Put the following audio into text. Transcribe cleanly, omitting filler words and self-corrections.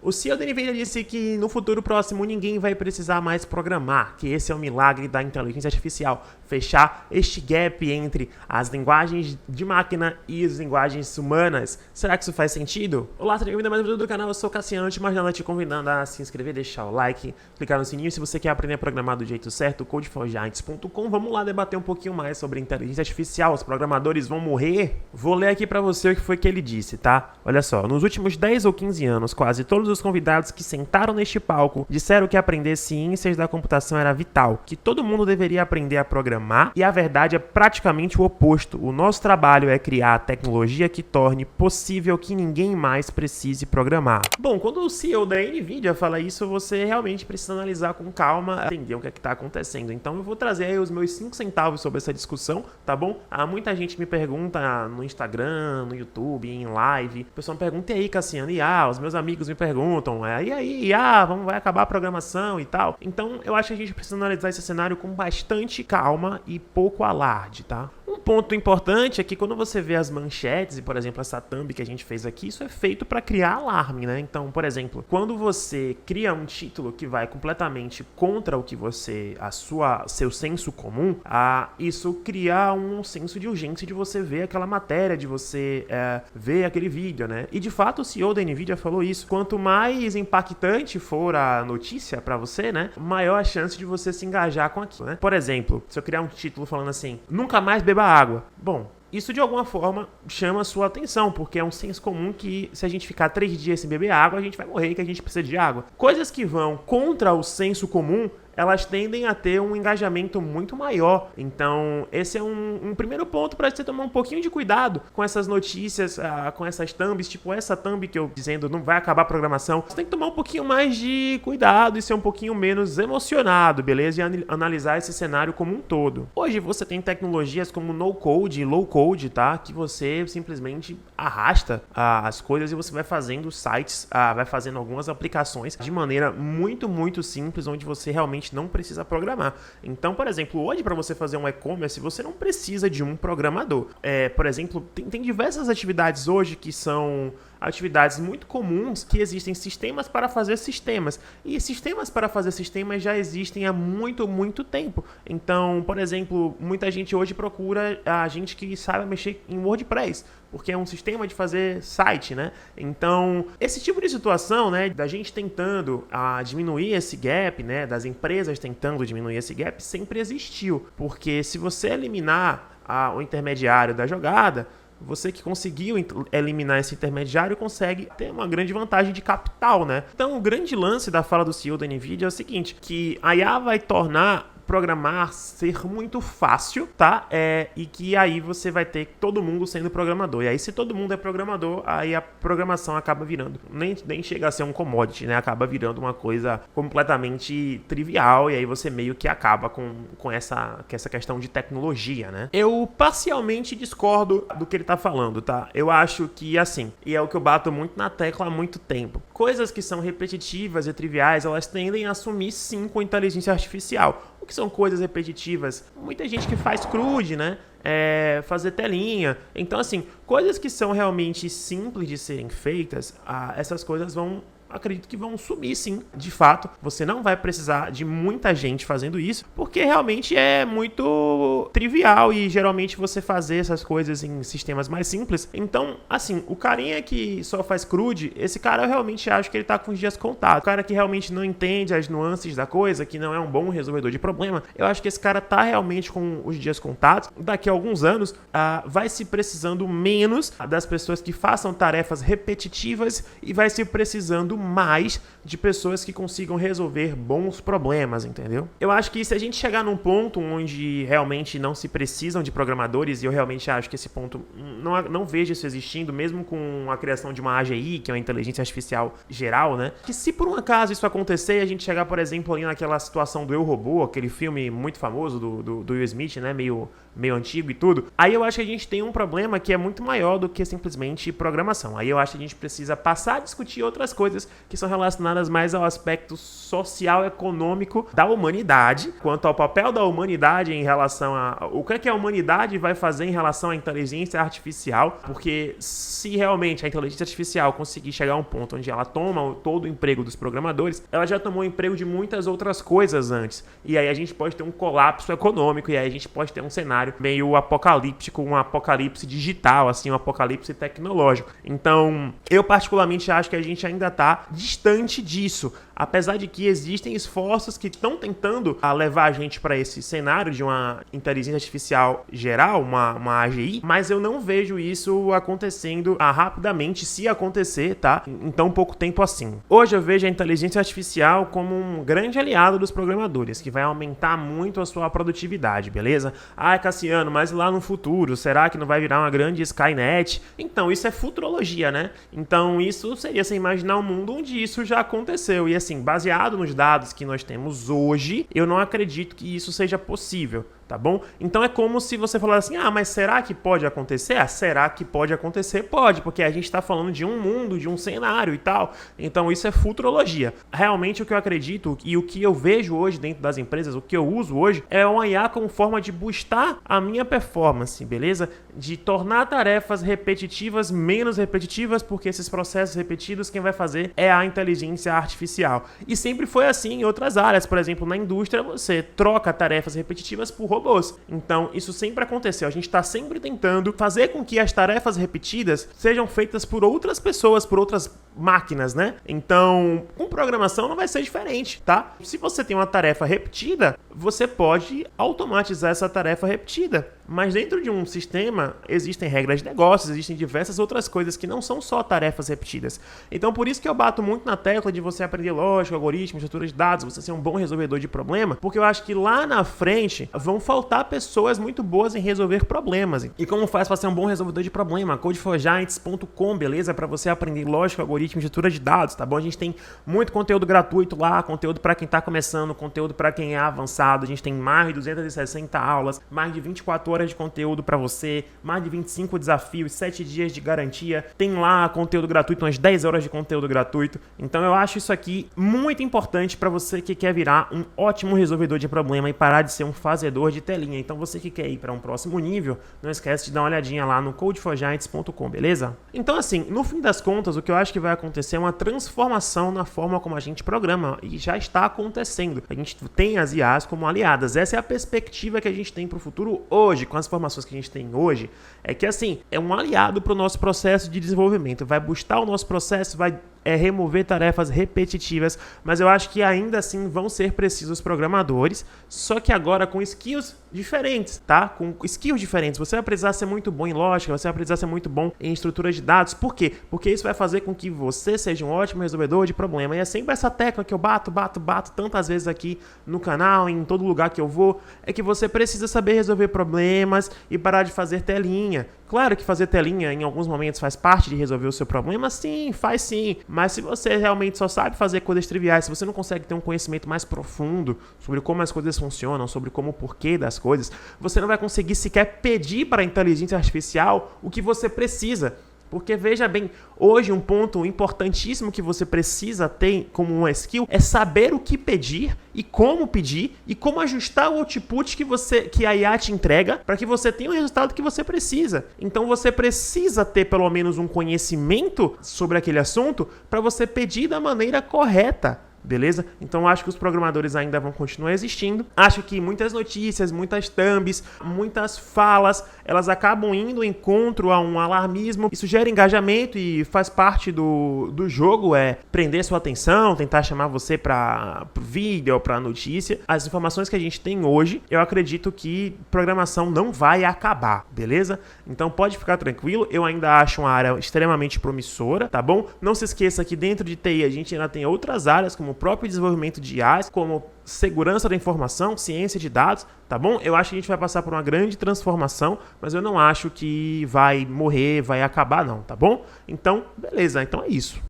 O CEO da NVIDIA disse que no futuro próximo ninguém vai precisar mais programar, que esse é o milagre da inteligência artificial, fechar este gap entre as linguagens de máquina e as linguagens humanas. Será que isso faz sentido? Olá, seja bem-vindo a mais um vídeo do canal, eu sou o Cassiano, te convidando a se inscrever, deixar o like, clicar no sininho se você quer aprender a programar do jeito certo, codeforgiants.com. Vamos lá debater um pouquinho mais sobre inteligência artificial, os programadores vão morrer? Vou ler aqui pra você o que foi que ele disse, tá? Olha só, nos últimos 10 ou 15 anos, quase todos os convidados que sentaram neste palco disseram que aprender ciências da computação era vital, que todo mundo deveria aprender a programar, e a verdade é praticamente o oposto. O nosso trabalho é criar a tecnologia que torne possível que ninguém mais precise programar. Bom, quando o CEO da NVIDIA fala isso, você realmente precisa analisar com calma, entender o que é que está acontecendo. Então eu vou trazer aí os meus 5 centavos sobre essa discussão, tá bom? Muita gente me pergunta no Instagram, no YouTube, em live, o pessoal me pergunta, e aí, Cassiano, os meus amigos me perguntam, e aí, vai acabar a programação e tal. Então eu acho que a gente precisa analisar esse cenário com bastante calma e pouco alarde, tá? Um ponto importante é que quando você vê as manchetes, e por exemplo essa thumb que a gente fez aqui, isso é feito para criar alarme, né? Então, por exemplo, quando você cria um título que vai completamente contra o que seu senso comum, isso cria um senso de urgência de você ver aquela matéria, de você ver aquele vídeo, né? E de fato o CEO da NVIDIA falou isso. Quanto mais impactante for a notícia para você, né, maior a chance de você se engajar com aquilo, né? Por exemplo, se eu criar um título falando assim, nunca mais beba água. Bom, isso de alguma forma chama a sua atenção, porque é um senso comum que se a gente ficar 3 dias sem beber água, a gente vai morrer e que a gente precisa de água. Coisas que vão contra o senso comum, elas tendem a ter um engajamento muito maior. Então, esse é um primeiro ponto para você tomar um pouquinho de cuidado com essas notícias, com essas thumbs, tipo essa thumb que eu dizendo não vai acabar a programação. Você tem que tomar um pouquinho mais de cuidado e ser um pouquinho menos emocionado, beleza? E analisar esse cenário como um todo. Hoje você tem tecnologias como no-code e low-code, tá? Que você simplesmente arrasta as coisas e você vai fazendo sites, vai fazendo algumas aplicações de maneira muito, muito simples, onde você realmente não precisa programar. Então, por exemplo, hoje para você fazer um e-commerce, você não precisa de um programador. Por exemplo, tem diversas atividades hoje que são atividades muito comuns, que existem sistemas para fazer sistemas. E sistemas para fazer sistemas já existem há muito, muito tempo. Então, por exemplo, muita gente hoje procura a gente que sabe mexer em WordPress, porque é um sistema de fazer site, né? Então, esse tipo de situação, né, da gente tentando diminuir esse gap, né, das empresas tentando diminuir esse gap, sempre existiu. Porque se você eliminar o intermediário da jogada, você que conseguiu eliminar esse intermediário consegue ter uma grande vantagem de capital, né? Então, o grande lance da fala do CEO da NVIDIA é o seguinte, que a IA vai tornar programar ser muito fácil, tá? E que aí você vai ter todo mundo sendo programador. E aí, se todo mundo é programador, aí a programação acaba virando, nem chega a ser um commodity, né? Acaba virando uma coisa completamente trivial, e aí você meio que acaba com essa questão de tecnologia, né? Eu parcialmente discordo do que ele tá falando, tá? Eu acho que, assim, e é o que eu bato muito na tecla há muito tempo, coisas que são repetitivas e triviais, elas tendem a assumir sim com inteligência artificial. O que são coisas repetitivas? Muita gente que faz CRUD, né? Fazer telinha. Então, assim, coisas que são realmente simples de serem feitas, essas coisas acredito que vão sumir sim, de fato. Você não vai precisar de muita gente fazendo isso, porque realmente é muito trivial e geralmente você fazer essas coisas em sistemas mais simples. Então, assim, o carinha que só faz CRUD, esse cara eu realmente acho que ele tá com os dias contados. O cara que realmente não entende as nuances da coisa, que não é um bom resolvedor de problema, eu acho que esse cara tá realmente com os dias contados. Daqui a alguns anos, vai se precisando menos das pessoas que façam tarefas repetitivas e vai se precisando mais de pessoas que consigam resolver bons problemas, entendeu? Eu acho que se a gente chegar num ponto onde realmente não se precisam de programadores, e eu realmente acho que esse ponto não vejo isso existindo, mesmo com a criação de uma AGI, que é uma inteligência artificial geral, né? Que se por um acaso isso acontecer, a gente chegar, por exemplo, ali naquela situação do Eu, Robô, aquele filme muito famoso do Will Smith, né? Meio antigo e tudo, aí eu acho que a gente tem um problema que é muito maior do que simplesmente programação. Aí eu acho que a gente precisa passar a discutir outras coisas que são relacionadas mais ao aspecto social, econômico da humanidade, quanto ao papel da humanidade em relação a o que a humanidade vai fazer em relação à inteligência artificial, porque se realmente a inteligência artificial conseguir chegar a um ponto onde ela toma todo o emprego dos programadores, ela já tomou o emprego de muitas outras coisas antes, e aí a gente pode ter um colapso econômico, e aí a gente pode ter um cenário meio apocalíptico, um apocalipse digital, assim, um apocalipse tecnológico. Então, eu particularmente acho que a gente ainda está distante disso, apesar de que existem esforços que estão tentando levar a gente para esse cenário de uma inteligência artificial geral, uma AGI, mas eu não vejo isso acontecendo rapidamente, se acontecer, tá? Em tão pouco tempo assim. Hoje eu vejo a inteligência artificial como um grande aliado dos programadores, que vai aumentar muito a sua produtividade, beleza? Cassiano, mas lá no futuro, será que não vai virar uma grande Skynet? Então, isso é futurologia, né? Então, isso seria você imaginar um mundo onde isso já aconteceu. E assim, baseado nos dados que nós temos hoje, eu não acredito que isso seja possível, tá bom? Então é como se você falasse assim, mas será que pode acontecer? Será que pode acontecer? Pode, porque a gente está falando de um mundo, de um cenário e tal. Então isso é futurologia. Realmente o que eu acredito e o que eu vejo hoje dentro das empresas, o que eu uso hoje, é uma IA como forma de boostar a minha performance, beleza? De tornar tarefas repetitivas menos repetitivas, porque esses processos repetidos quem vai fazer é a inteligência artificial. E sempre foi assim em outras áreas. Por exemplo, na indústria você troca tarefas repetitivas por robôs. Então, isso sempre aconteceu. A gente está sempre tentando fazer com que as tarefas repetidas sejam feitas por outras pessoas, por outras máquinas, né? Então, com programação não vai ser diferente, tá? Se você tem uma tarefa repetida, você pode automatizar essa tarefa repetida. Mas dentro de um sistema existem regras de negócios, existem diversas outras coisas que não são só tarefas repetidas. Então, por isso que eu bato muito na tecla de você aprender lógica, algoritmo, estrutura de dados, você ser um bom resolvedor de problema, porque eu acho que lá na frente vão faltar pessoas muito boas em resolver problemas. E como faz para ser um bom resolvedor de problema? Codeforgiants.com, beleza? Para você aprender lógica, algoritmo, estrutura de dados, tá bom? A gente tem muito conteúdo gratuito lá, conteúdo para quem tá começando, conteúdo para quem é avançado. A gente tem mais de 260 aulas, mais de 24 horas de conteúdo para você, mais de 25 desafios, 7 dias de garantia. Tem lá conteúdo gratuito, umas 10 horas de conteúdo gratuito. Então eu acho isso aqui muito importante para você que quer virar um ótimo resolvedor de problema e parar de ser um fazedor de telinha. Então você que quer ir para um próximo nível, não esquece de dar uma olhadinha lá no codeforgiants.com, beleza? Então assim, no fim das contas, o que eu acho que vai acontecer é uma transformação na forma como a gente programa, e já está acontecendo. A gente tem as IAs como aliadas. Essa é a perspectiva que a gente tem para o futuro hoje, com as informações que a gente tem hoje, é que assim, é um aliado para o nosso processo de desenvolvimento, vai boostar o nosso processo, vai remover tarefas repetitivas, mas eu acho que ainda assim vão ser precisos programadores, só que agora com skills diferentes, tá? Com skills diferentes. Você vai precisar ser muito bom em lógica, você vai precisar ser muito bom em estrutura de dados. Por quê? Porque isso vai fazer com que você seja um ótimo resolvedor de problema. E é sempre essa tecla que eu bato tantas vezes aqui no canal, em todo lugar que eu vou, é que você precisa saber resolver problemas e parar de fazer telinha. Claro que fazer telinha em alguns momentos faz parte de resolver o seu problema, sim, faz sim. Mas se você realmente só sabe fazer coisas triviais, se você não consegue ter um conhecimento mais profundo sobre como as coisas funcionam, sobre como o porquê das coisas, você não vai conseguir sequer pedir para a inteligência artificial o que você precisa. Porque veja bem, hoje um ponto importantíssimo que você precisa ter como uma skill é saber o que pedir e como ajustar o output que a IA te entrega para que você tenha o resultado que você precisa. Então você precisa ter pelo menos um conhecimento sobre aquele assunto para você pedir da maneira correta. Beleza? Então acho que os programadores ainda vão continuar existindo. Acho que muitas notícias, muitas thumbs, muitas falas, elas acabam indo em encontro a um alarmismo. Isso gera engajamento e faz parte do jogo, prender sua atenção, tentar chamar você para vídeo, para notícia. As informações que a gente tem hoje, eu acredito que programação não vai acabar, beleza? Então pode ficar tranquilo, eu ainda acho uma área extremamente promissora, tá bom? Não se esqueça que dentro de TI a gente ainda tem outras áreas, como o próprio desenvolvimento de IAs, como segurança da informação, ciência de dados, tá bom? Eu acho que a gente vai passar por uma grande transformação, mas eu não acho que vai morrer, vai acabar não, tá bom? Então, beleza, então é isso.